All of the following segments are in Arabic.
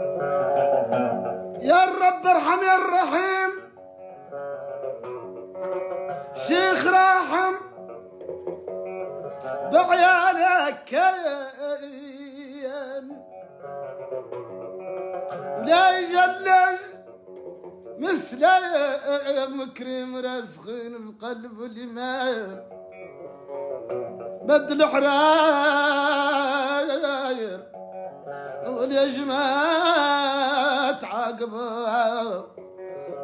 يا الرب ارحم يا الرحيم، شيخ راحم بعيالك كين، ولا يجلج مثل مكرم راسخين بقلب الإيمان، مد الحراير واليجمات عاقبه،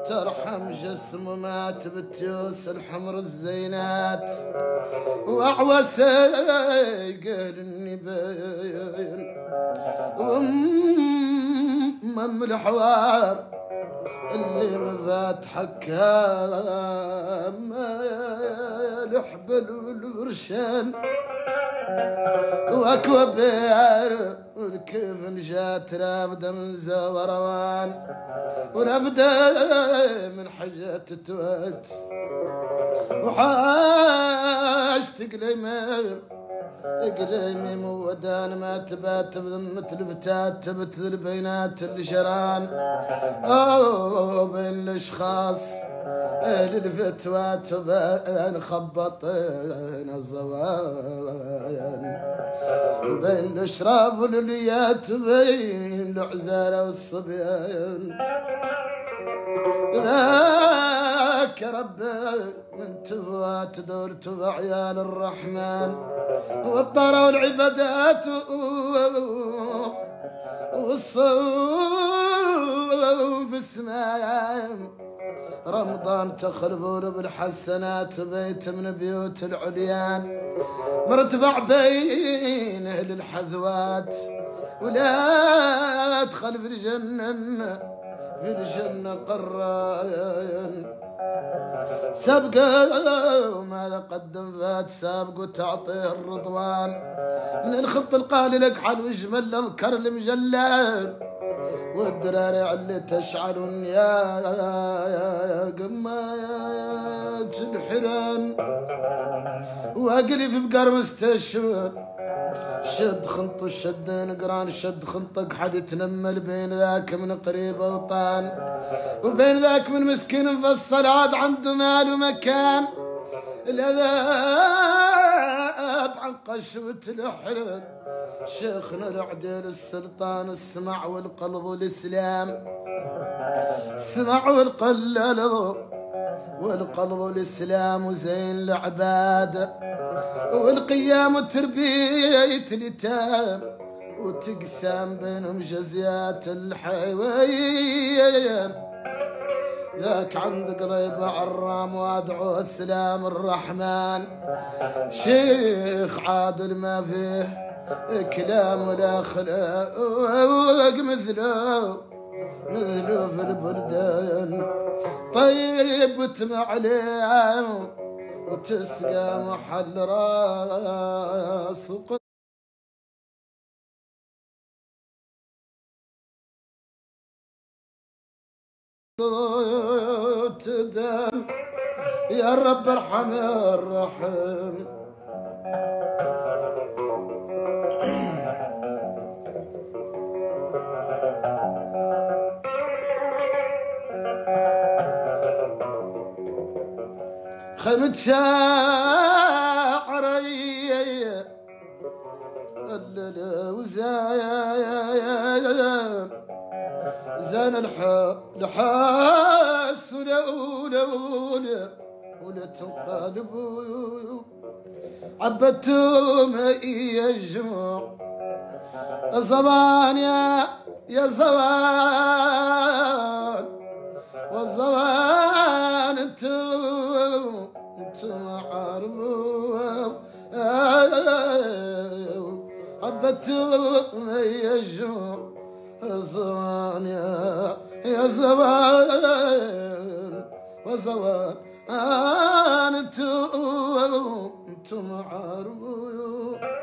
ترحم جسم مات بالتيوس الحمر الزينات، وأعوسي قال النبين وأم الحوار اللي مذات حكام الحبل والبرشان، وأكوبير والكيف نجات رافدة من زوروان، ورافدة من حاجات التوات، وحاج قليمي مودان ما تبات بذمة الفتات، تبت بينات الشران أو بين الأشخاص للفتوات، وبين خبطين الزوايان، وبين الاشراف والليات، بين العزالة والصبيان. ذاك ربي من تفوات دورته بعيال الرحمن، والطرى والعبادات والصوم في السماء، رمضان تخلفون بالحسنات، بيت من بيوت العليان مرتفع بين اهل الحذوات، ولا ادخل في الجنة قراين، سابقوا ماذا قدم فات، سابقوا تعطيه الرضوان، من الخط القالي لك حلو يجمل اذكر المجلة، والدراري اللي تشعل يا قمايات الحران، واقلف بقر مستشفى، شد خنط الشد نقران، شد خنطك حد يتنمل، بين ذاك من قريب وطان، وبين ذاك من مسكين مفصل عاد عنده مال ومكان، العذاب عن قشوة الحلم، شيخنا العديل السلطان، السمع والقلب والإسلام، السمع والقلب والإسلام، وزين العباد والقيام وتربية اليتام، وتقسام بينهم جزيات الحيوان، ذاك عند قريب عرام، وادعو السلام الرحمن، شيخ عادل ما فيه كلام ولا خلاق، مثله في البلدان، طيب وتمع عليه وتسقى محل راس تدان. يا رب ارحم يا الرحيم. خيمة شاعري وزايا زان الحاس ولا تنقلبوا، عبدتم يجمع الزمان يا زمان، والزمان انتم عارفوا، عبدتم يجمع الزمان يا زمان، وزمان انتم عارفوا.